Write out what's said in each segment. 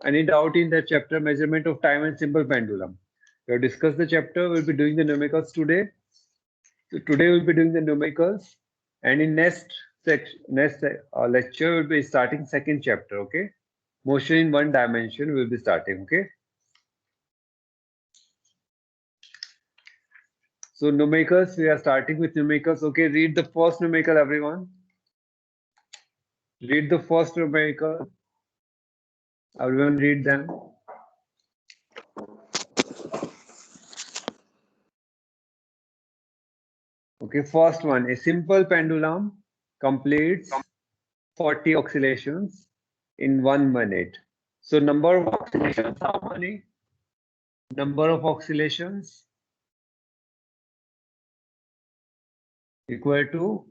Any doubt in that chapter, measurement of time and simple pendulum? We have discussed the chapter. We'll be doing the numericals today. So today we'll be doing the numericals, and in next lecture we'll be starting second chapter. Okay, motion in one dimension. We'll be starting. Okay. So numericals, we are starting with numericals. Okay, read the first numerical, everyone. Read the first numerical. Everyone read them. Okay, first one. A simple pendulum completes 40 oscillations in 1 minute. So number of oscillations, how many? Number of oscillations equal to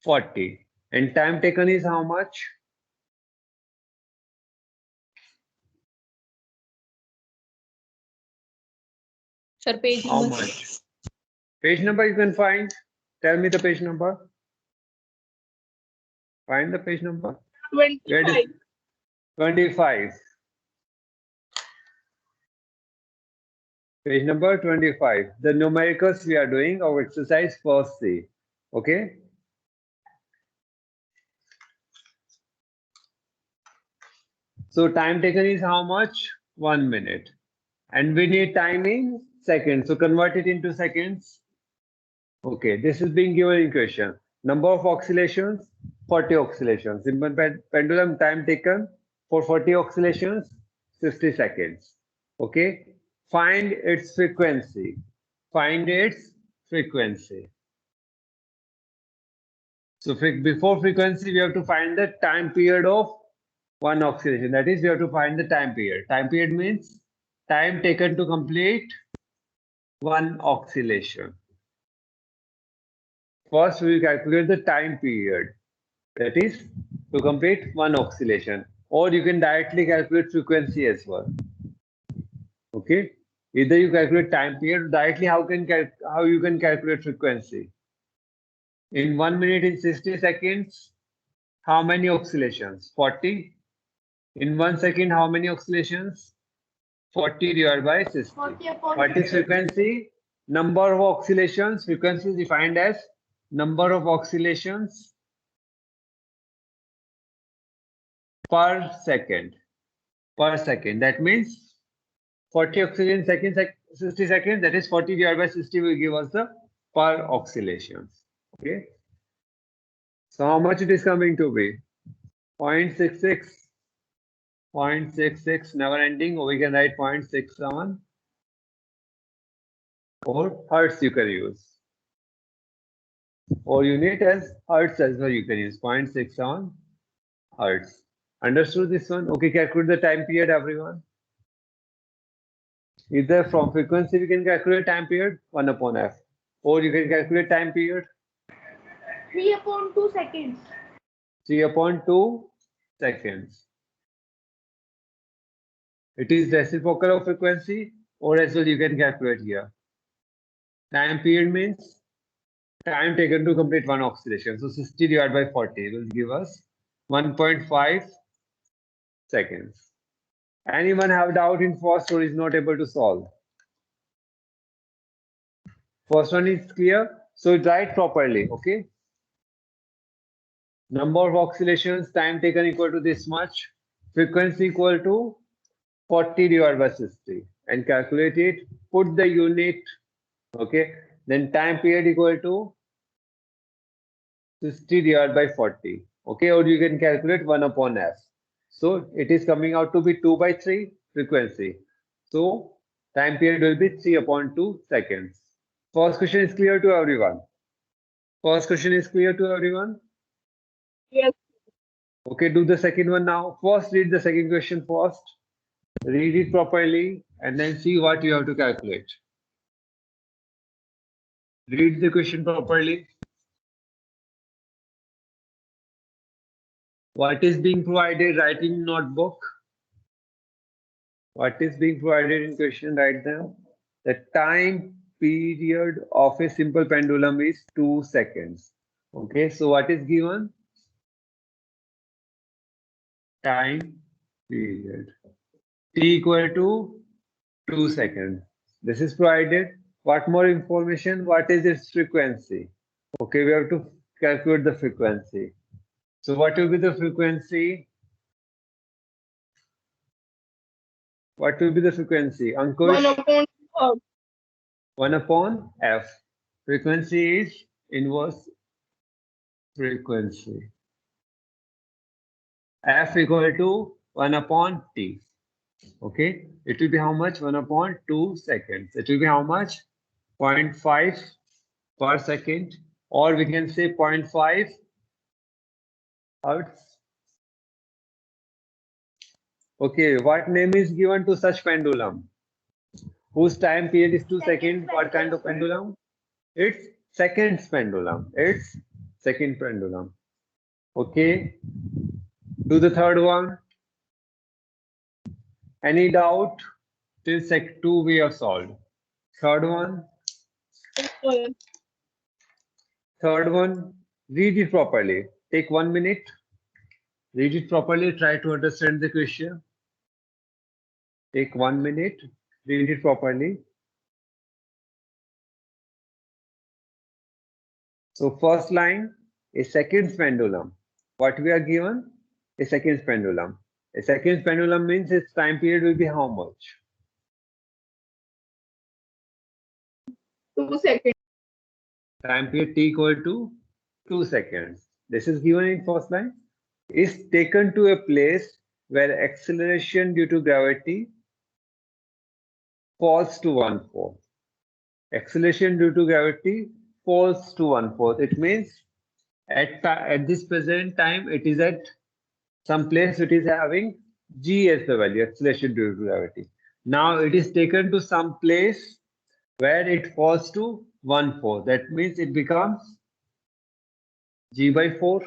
40. And time taken is how much? Sir, page How number. much? Page number you can find. Tell me the page number. Find the page number. 25. 25. Page number 25. The numericals we are doing our exercise first C. Okay. So time taken is how much? 1 minute. And we need time in seconds. So convert it into seconds. Okay, this is being given in question. Number of oscillations, 40 oscillations. Simple pendulum time taken for 40 oscillations, 60 seconds. Okay, find its frequency. Find its frequency. So before frequency, we have to find the time period of one oscillation. That is, we have to find the time period. Time period means time taken to complete one oscillation. First, we will calculate the time period. That is, to complete one oscillation. Or you can directly calculate frequency as well. Okay. Either you calculate time period directly. How you can calculate frequency? In 1 minute, in 60 seconds, how many oscillations? 40. In 1 second, how many oscillations? 40 divided by 60. What is frequency? Number of oscillations. Frequency is defined as number of oscillations per second. Per second. That means 40 oscillations seconds, 60 seconds. That is 40 divided by 60 will give us the per oscillations. Okay. So how much it is coming to be? 0.66. 0.66 never ending, or we can write 0.67, or hertz you can use, or unit as hertz as well you can use. 0.67 hertz. Understood this one? Okay, calculate the time period, everyone. Either from frequency we can calculate time period 1 upon f, or you can calculate time period 3 upon 2 seconds. 3 upon 2 seconds. It is reciprocal of frequency, or as well you can calculate here. Time period means time taken to complete one oscillation. So 60 divided by 40 will give us 1.5 seconds. Anyone have doubt in first or is not able to solve? First one is clear. So write properly, okay? Number of oscillations, time taken equal to this much. Frequency equal to 40 divided by 60. And calculate it. Put the unit, okay? Then time period equal to 60 divided by 40. Okay, or you can calculate 1 upon f. So it is coming out to be 2 by 3 frequency. So time period will be 3 upon 2 seconds. First question is clear to everyone. First question is clear to everyone. Yes. Okay, do the second one now. First, read the second question first. Read it properly and then see what you have to calculate. Read the question properly. What is being provided? Write in notebook. What is being provided in question? Write down. The time period of a simple pendulum is 2 seconds. Okay, so what is given? Time period. T equal to 2 seconds. This is provided. What more information? What is its frequency? Okay, we have to calculate the frequency. So what will be the frequency? What will be the frequency? 1 Ankush? upon 2. 1 upon F. Frequency is inverse frequency. F equal to 1 upon T. Okay, it will be how much? 1 upon 2 seconds. It will be how much? 0.5 per second, or we can say 0.5 hertz. Okay, what name is given to such pendulum? Whose time period is 2 seconds? What kind of pendulum? It's seconds pendulum. It's second pendulum. Okay. Do the third one. Any doubt? Till sec 2 we have solved. Third one. Third one. Read it properly. Take 1 minute. Read it properly. Try to understand the question. Take 1 minute. Read it properly. So first line is seconds pendulum. What we are given? A seconds pendulum. A seconds pendulum means its time period will be how much? 2 seconds. Time period t equal to 2 seconds. This is given in first line. Is taken to a place where acceleration due to gravity falls to 1/4. Acceleration due to gravity falls to 1/4. It means at this present time it is at some place it is having g as the value, acceleration due to gravity. Now it is taken to some place where it falls to 1/4. That means it becomes g by 4.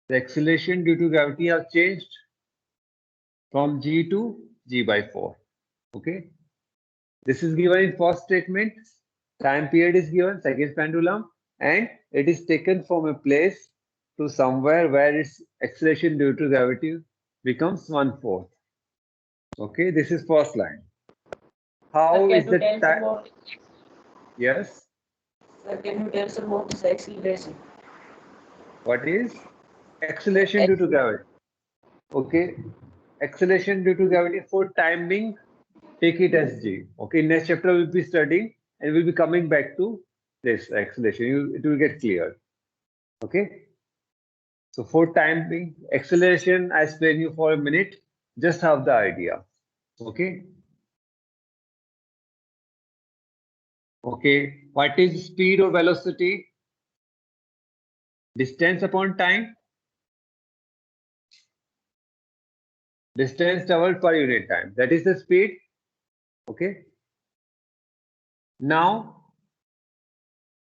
The acceleration due to gravity has changed from g to g by 4. Okay. This is given in first statement. Time period is given, seconds pendulum, and it is taken from a place to somewhere where its acceleration due to gravity becomes 1/4. Okay, this is first line. How is the time? Yes. Sir, can you tell some about this acceleration? What is acceleration due to gravity? Okay, acceleration due to gravity for time being, take it as g. Okay, next chapter we'll be studying and we'll be coming back to this acceleration. It will get clear. Okay. So for time being, acceleration, I explain you for a minute, just have the idea. Okay. Okay. What is speed or velocity? Distance upon time. Distance traveled per unit time. That is the speed. Okay. Now,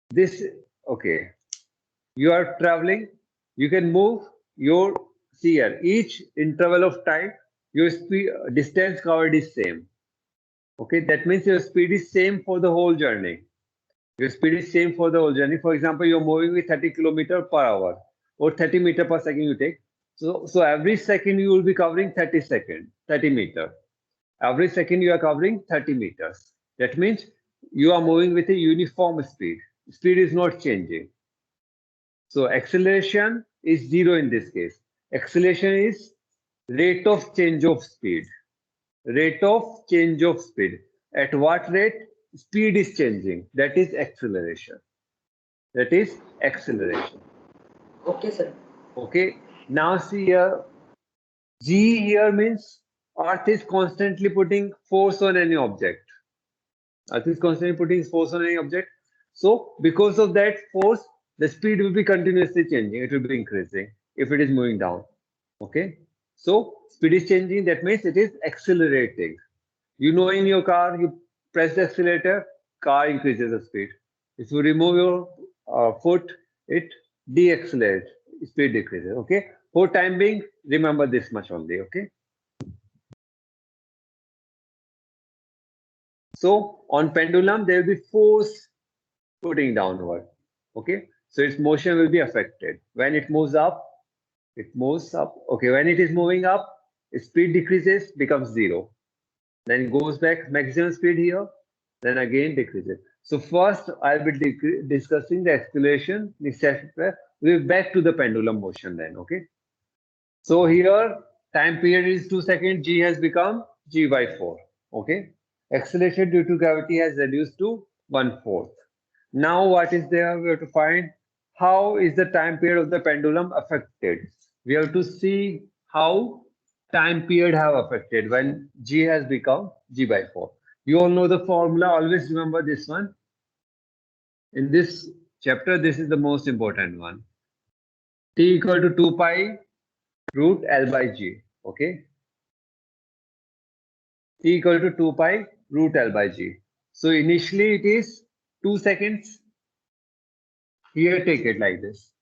this, okay. You are traveling, you can move your, see here, each interval of time, your speed, distance covered is same. Okay, that means your speed is same for the whole journey. Your speed is same for the whole journey. For example, you're moving with 30 km per hour or 30 meter per second you take. So every second you will be covering 30 meter. Every second you are covering 30 meters. That means you are moving with a uniform speed. Speed is not changing. So acceleration is 0 in this case. Acceleration is rate of change of speed. Rate of change of speed. At what rate speed is changing? That is acceleration. That is acceleration. Okay, sir. Okay. Now see here. G here means Earth is constantly putting force on any object. Earth is constantly putting force on any object. So because of that force, the speed will be continuously changing. It will be increasing if it is moving down. Okay. So speed is changing. That means it is accelerating. You know, in your car, you press the accelerator, car increases the speed. If you remove your foot, it deaccelerates, speed decreases. Okay. For time being, remember this much only. Okay. So on pendulum, there will be force putting downward. Okay. So its motion will be affected. When it moves up, It moves up. Okay, when it is moving up, speed decreases, becomes 0. Then it goes back maximum speed here, then again decreases. So first I'll be discussing the acceleration. Next chapter we'll be back to the pendulum motion then. Okay. So here time period is 2 seconds. G has become G by 4. Okay. Acceleration due to gravity has reduced to 1/4. Now what is there? We have to find how is the time period of the pendulum affected. We have to see how time period have affected when G has become G by 4. You all know the formula. Always remember this one. In this chapter, this is the most important one. T equal to 2 pi root L by G. Okay. T equal to 2 pi root L by G. So initially it is 2 seconds. Here take it like this.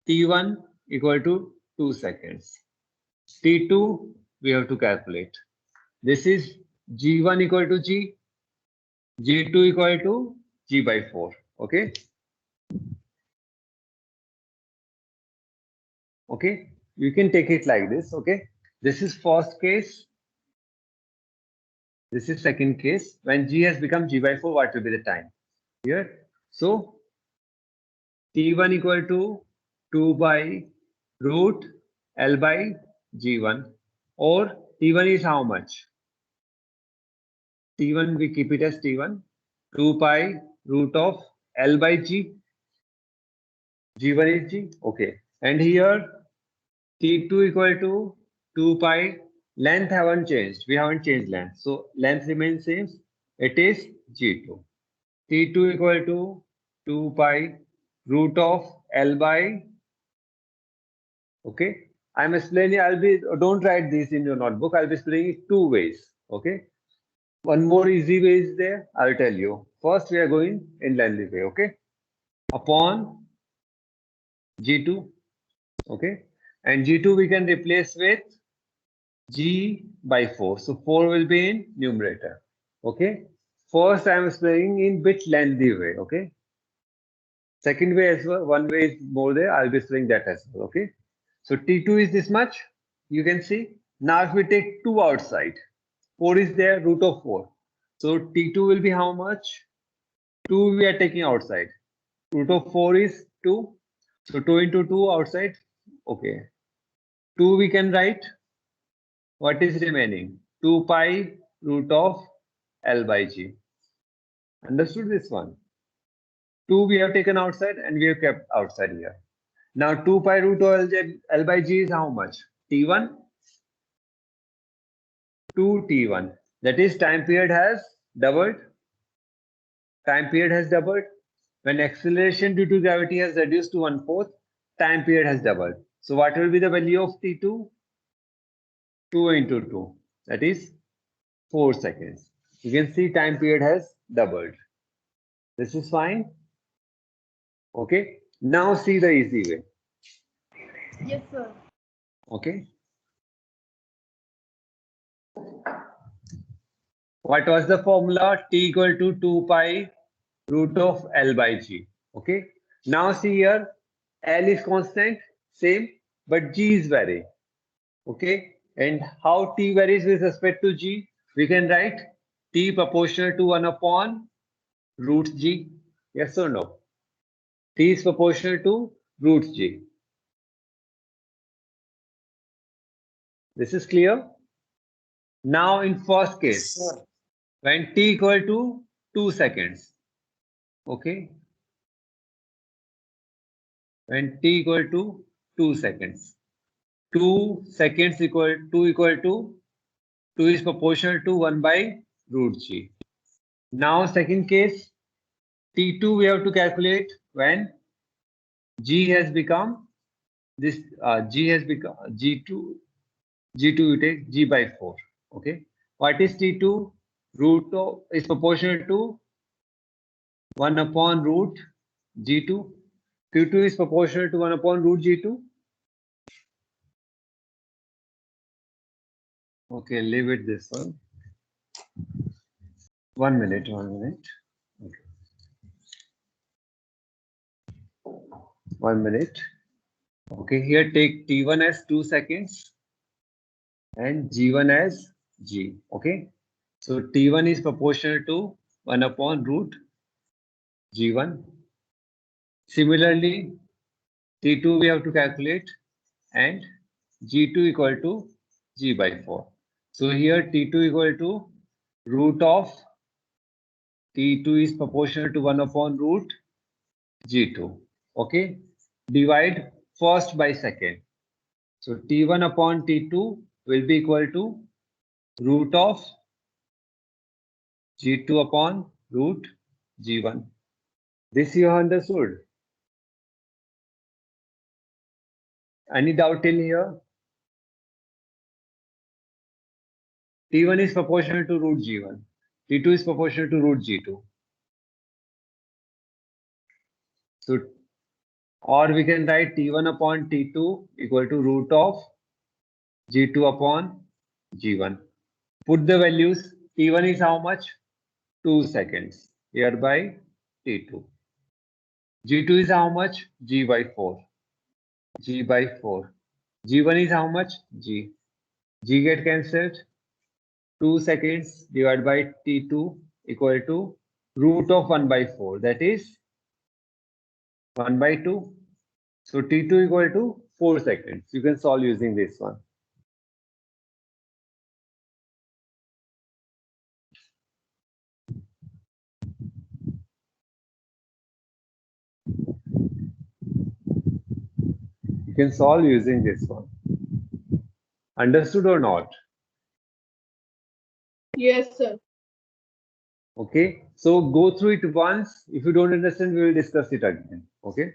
T1 equal to 2 seconds. T2 we have to calculate. This is G1 equal to G. G2 equal to G by 4. Okay. Okay. You can take it like this. Okay. This is first case. This is second case. When G has become G by 4, what will be the time? Here. So T1 equal to 2 by root L by G1, or T1 is how much? T1 we keep it as T1, 2 pi root of L by G. G1 is G. Okay. And here T2 equal to 2 pi. Length haven't changed. We haven't changed length. So length remains same. It is G2. T2 equal to 2 pi root of L by. Okay. I'm explaining. Don't write this in your notebook. I'll be explaining it two ways. Okay. One more easy way is there. I'll tell you. First, we are going in lengthy way. Okay. Upon G2. Okay. And G2 we can replace with G by 4. So 4 will be in numerator. Okay. First, I'm explaining in bit lengthy way. Okay. Second way as well. One way is more there. I'll be explaining that as well. Okay. So T2 is this much. You can see. Now if we take 2 outside, 4 is there, root of 4. So T2 will be how much? 2 we are taking outside. Root of 4 is 2. So 2 into 2 outside. Okay. 2 we can write. What is remaining? 2 pi root of L by G. Understood this one? 2 we have taken outside and we have kept outside here. Now 2 pi root of L by G is how much? T1? 2 T1. That is time period has doubled. Time period has doubled. When acceleration due to gravity has reduced to 1/4, time period has doubled. So what will be the value of T2? 2 into 2. That is 4 seconds. You can see time period has doubled. This is fine. Okay. Now see the easy way. Yes, sir. Okay. What was the formula? T equal to 2 pi root of L by G. Okay. Now see here, L is constant, same, but G is varying. Okay. And how T varies with respect to G? We can write T proportional to 1 upon root G. Yes or no? T is proportional to root G. This is clear? Now in first case, when T equal to 2 seconds. Okay. When T equal to 2 seconds. 2 seconds equal to 2 is proportional to 1 by root G. Now second case, T2 we have to calculate when G has become this G has become G2 you take G by 4. Okay. What is T2? Root of is proportional to 1 upon root G2. T2 is proportional to 1 upon root G2. Okay, leave it this one. 1 minute, 1 minute. Okay. 1 minute. Okay, here take T1 as 2 seconds and G1 as G. Okay, so T1 is proportional to 1 upon root G1. Similarly, T2 we have to calculate and G2 equal to G by 4. So here T2 equal to root of T2 is proportional to 1 upon root G2. Okay, divide first by second. So T1 upon T2 will be equal to root of G2 upon root G1. This you have understood. Any doubt till here? T1 is proportional to root G1. T2 is proportional to root G2. So, or we can write T1 upon T2 equal to root of G2 upon G1. Put the values. T1 is how much? 2 seconds. Hereby T2. G2 is how much? G by 4. G by 4. G1 is how much? G. G get cancelled. 2 seconds divided by T2 equal to root of 1 by 4. That is 1 by 2. So T2 equal to 4 seconds. You can solve using this one. You can solve using this one. Understood or not? Yes, sir. Okay. So go through it once. If you don't understand, we will discuss it again. Okay.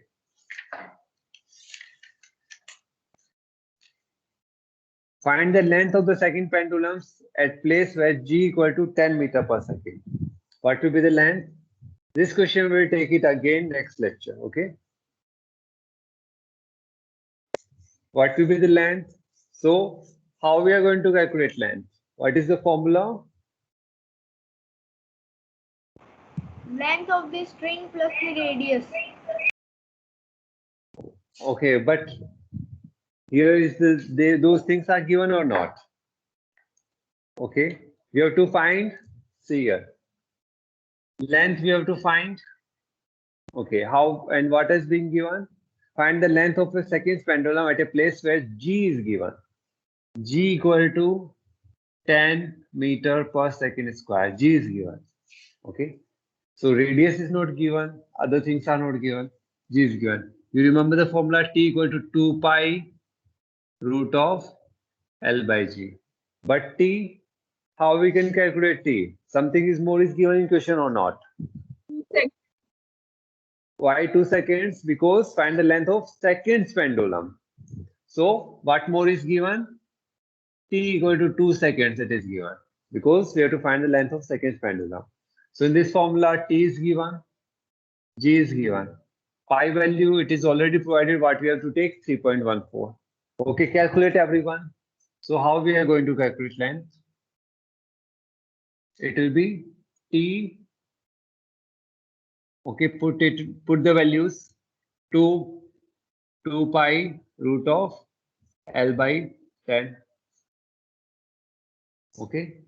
Find the length of the second pendulums at place where G equal to 10 meter per second. What will be the length? This question we will take it again next lecture. Okay. What will be the length? So how we are going to calculate length? What is the formula? Length of the string plus the radius. Okay, but here is those things are given or not? Okay, we have to find, see here, length we have to find. Okay, how and what has been given? Find the length of a second pendulum at a place where G is given. G equal to 10 meter per second square. G is given. Okay, so radius is not given, other things are not given. G is given. You remember the formula T equal to 2 pi root of L by G. But T, how we can calculate T? Something is more is given in question or not? Why 2 seconds? Because find the length of second pendulum. So what more is given? T equal to 2 seconds it is given. Because we have to find the length of second pendulum. So in this formula, T is given, G is given. Pi value, it is already provided. What we have to take? 3.14. Okay, calculate everyone. So how we are going to calculate length? It will be T. Okay, put the values 2 pi root of L by 10. Okay,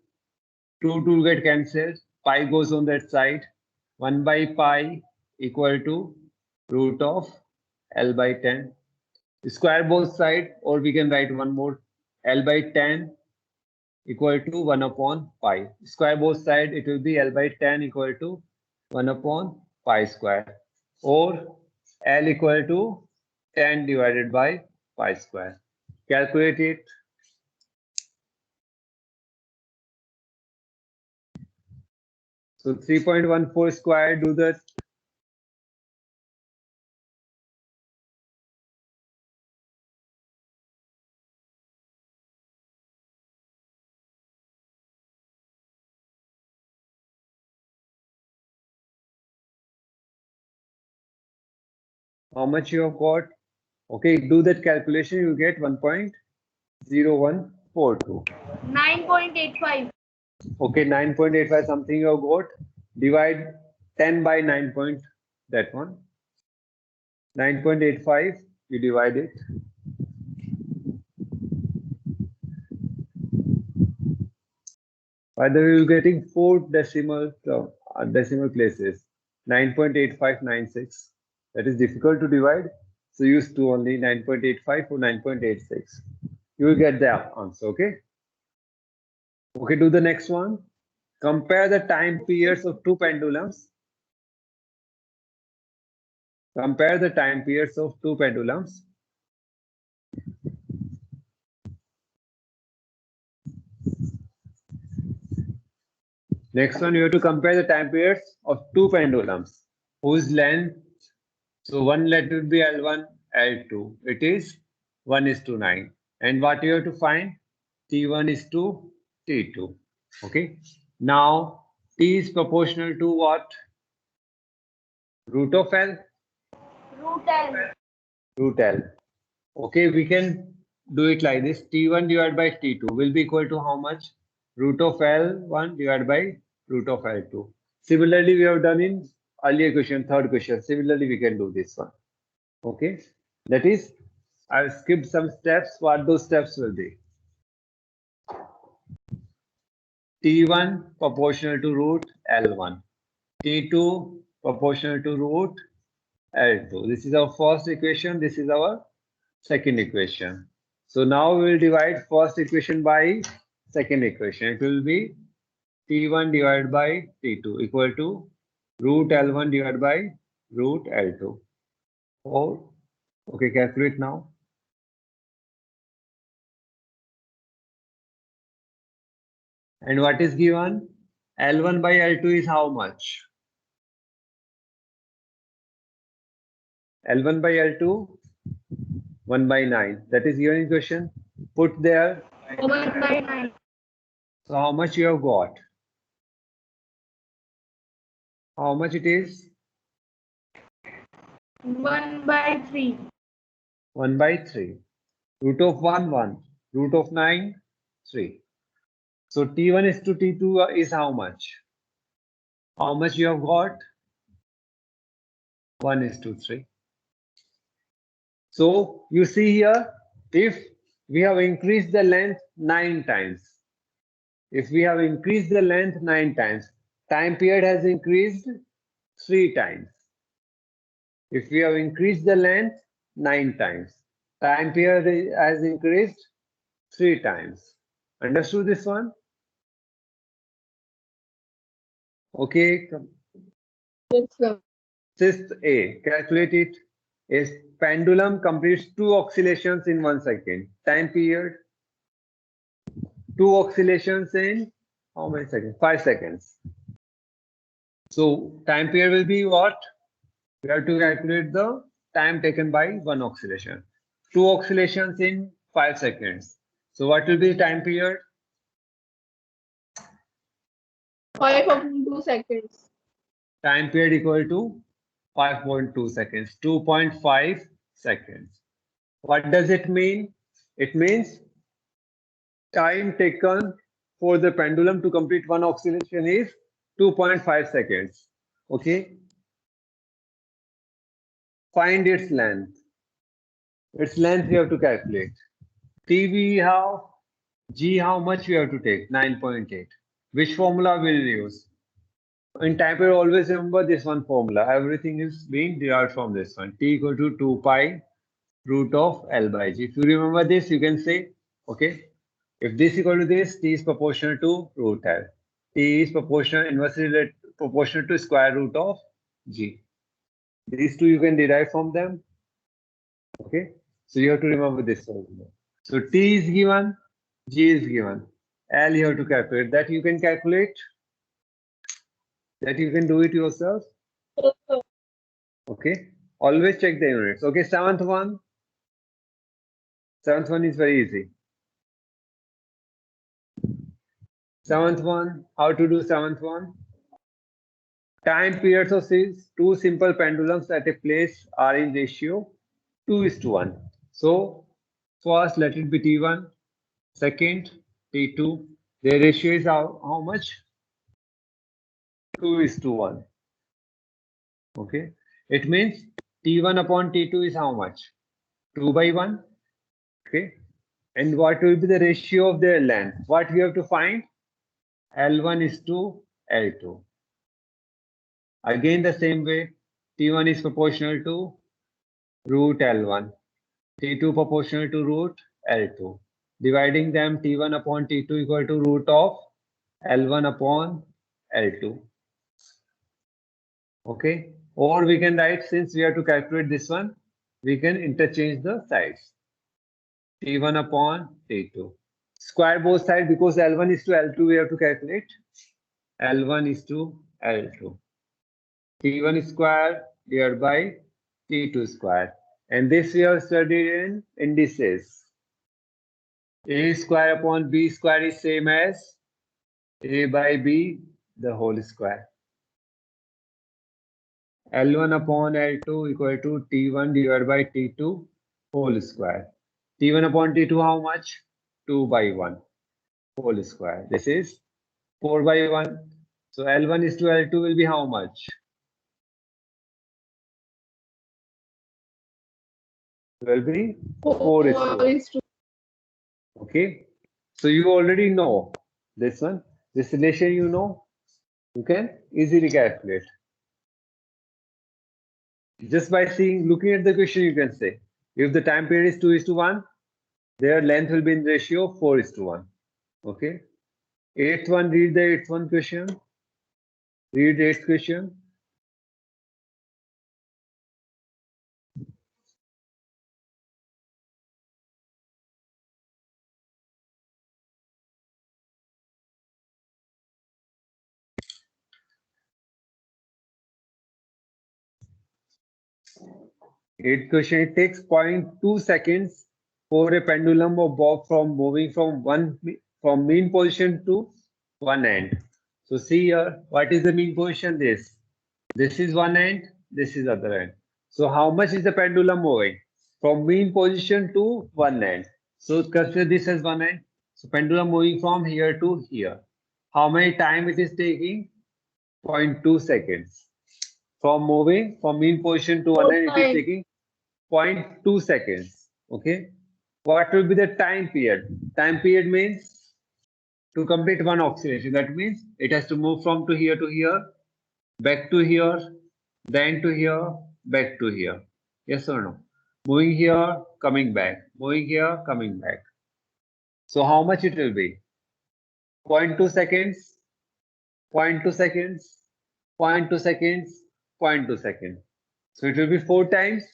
2 get cancelled. Pi goes on that side. 1 by pi equal to root of L by 10. Square both sides, or we can write one more. L by 10 equal to 1 upon pi. Square both sides, it will be L by 10 equal to 1 upon pi square, or L equal to 10 divided by pi square. Calculate it. So 3.14 square, do that. How much you have got? Okay, do that calculation, you get 1.0142. 9.85. Okay, 9.85 something you have got. Divide 10 by 9 point, that one. 9.85 you divide it. By the way, you're getting 4 decimal places, 9.8596. That is difficult to divide. So use 2 only, 9.85 or 9.86. You will get the answer, okay? Okay, do the next one. Compare the time periods of two pendulums. Compare the time periods of two pendulums. Next one, you have to compare the time periods of two pendulums whose length, so one let it be L1, L2. It is 1:9. And what you have to find? T1 is to T2. Okay. Now, T is proportional to what? Root of L? Root L. Root L. Okay, we can do it like this. T1 divided by T2 will be equal to how much? Root of L1 divided by root of L2. Similarly, we have done in earlier question, third question. Similarly, we can do this one. Okay, that is, I'll skip some steps. What those steps will be? T1 proportional to root L1. T2 proportional to root L2. This is our first equation. This is our second equation. So now we will divide first equation by second equation. It will be T1 divided by T2 equal to root L1 divided by root L2. Or, okay, calculate now. And what is given? L1 by L2 is how much? L1 by L2, 1/9. That is given in question. Put there. 1/9. So how much you have got? How much it is? 1/3. 1/3. Root of 1, 1. Root of 9, 3. So T1 is to T2 is how much? How much you have got? 1:3. So you see here, if we have increased the length 9 times, if we have increased the length 9 times, time period has increased 3 times. If we have increased the length 9 times, time period has increased 3 times. Understood this one? Okay. Yes, sir. Fifth A, calculate it. A pendulum completes 2 oscillations in 1 second. Time period? 2 oscillations in how many seconds? 5 seconds. So time period will be what? We have to calculate the time taken by one oscillation. 2 oscillations in 5 seconds. So what will be the time period? 5.2 seconds. Time period equal to 5.2 seconds, 2.5 seconds. What does it mean? It means time taken for the pendulum to complete one oscillation is 2.5 seconds. Okay. Find its length. Its length we have to calculate. TV how? G how much we have to take? 9.8. Which formula will we use? In time period, always remember this one formula. Everything is being derived from this one. T equal to 2 pi root of L by G. If you remember this, you can say, okay, if this equal to this, T is proportional to root L. T is proportional, inversely related, proportional to square root of G. These two you can derive from them. Okay, so you have to remember this formula. So T is given, G is given. L you have to calculate. That you can calculate. That you can do it yourself. Yes, sir. Okay, always check the units. Okay, seventh one. Seventh one is very easy. Seventh one, how to do seventh one? Time periods of these two simple pendulums at a place are in ratio 2:1. So first let it be T1, second T2. Their ratio is how much? 2:1. Okay, it means T1 upon T2 is how much? 2 by 1. Okay. And what will be the ratio of their length? What we have to find? L1 is to L2. Again, the same way, T1 is proportional to root L1. T2 proportional to root L2. Dividing them, T1 upon T2 equal to root of L1 upon L2. Okay. Or we can write, since we have to calculate this one, we can interchange the sides. T1 upon T2. Square both sides because L1 is to L2, we have to calculate. L1 is to L2. T1 square divided by T2 square. And this we have studied in indices. A square upon B square is same as A by B the whole square. L1 upon L2 equal to T1 divided by T2 whole square. T1 upon T2 how much? 2 by 1 whole square. This is 4 by 1. So L1 is to L2 will be how much? Will be 4 is to 1. Okay. So you already know this one. This relation you know. You can easily calculate. Just by looking at the question, you can say, if the time period is 2:1, their length will be in ratio 4:1. Okay. Eighth one, read the eighth one question. Read the eighth question. Eighth question, it takes 0.2 seconds for a pendulum or bob from moving from mean position to one end. So see here, what is the mean position? This is one end, this is other end. So how much is the pendulum moving? From mean position to one end. So consider this as one end. So pendulum moving from here to here. How many time it is taking? 0.2 seconds. From moving from mean position to one end, it is taking 0.2 seconds. Okay. What will be the time period? Time period means to complete one oscillation. That means it has to move from to here, back to here, then to here, back to here. Yes or no? Moving here, coming back. Moving here, coming back. So how much it will be? 0.2 seconds, 0.2 seconds, 0.2 seconds, 0.2 seconds. So it will be 4 times.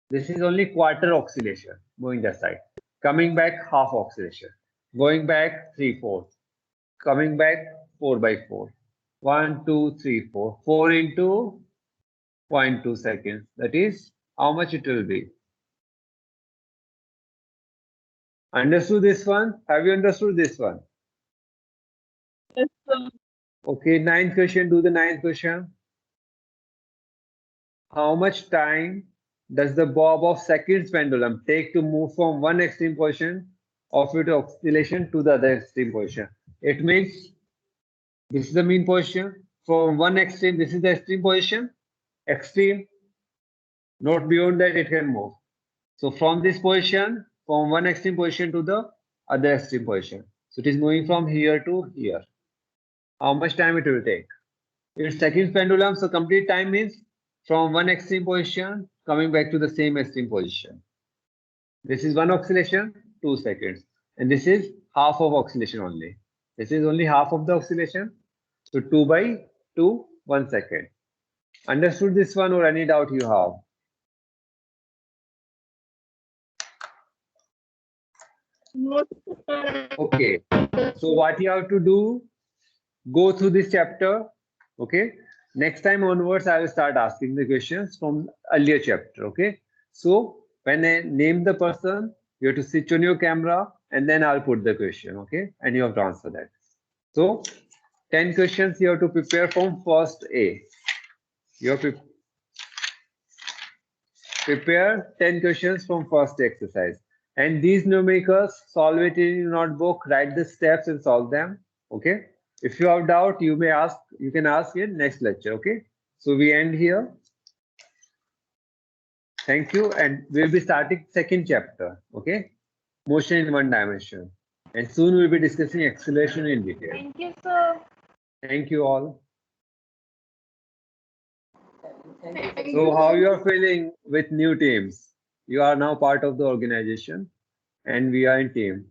This is only quarter oscillation, moving that side. Coming back, half oscillation. Going back, 3/4. Coming back, 4 by 4. 1, 2, 3, 4. 4 into 0.2 seconds. That is how much it will be. Understood this one? Have you understood this one? Yes, sir. Okay, ninth question. Do the ninth question. How much time does the bob of seconds pendulum take to move from one extreme position of its oscillation to the other extreme position? It means this is the mean position. From one extreme, this is the extreme position. Extreme, not beyond that it can move. So from this position, from one extreme position to the other extreme position. So it is moving from here to here. How much time it will take? It's seconds pendulum, so complete time means from one extreme position coming back to the same extreme position. This is one oscillation, 2 seconds. And this is half of oscillation only. This is only half of the oscillation. So 2 by 2, 1 second. Understood this one or any doubt you have? No, sir. Okay. So what you have to do, go through this chapter. Okay. Next time onwards, I will start asking the questions from earlier chapter. Okay. So when I name the person, you have to switch on your camera and then I'll put the question. Okay. And you have to answer that. So 10 questions you have to prepare from first A. You have to prepare 10 questions from first exercise. And these numericals, solve it in your notebook, write the steps and solve them. Okay. If you have doubt, you may ask, you can ask in next lecture. Okay. So we end here. Thank you, and we'll be starting second chapter. Okay, motion in one dimension, and soon we'll be discussing acceleration in detail. Thank you, sir. Thank you all. Thank you. So, how you are feeling with new teams? You are now part of the organization, and we are in team.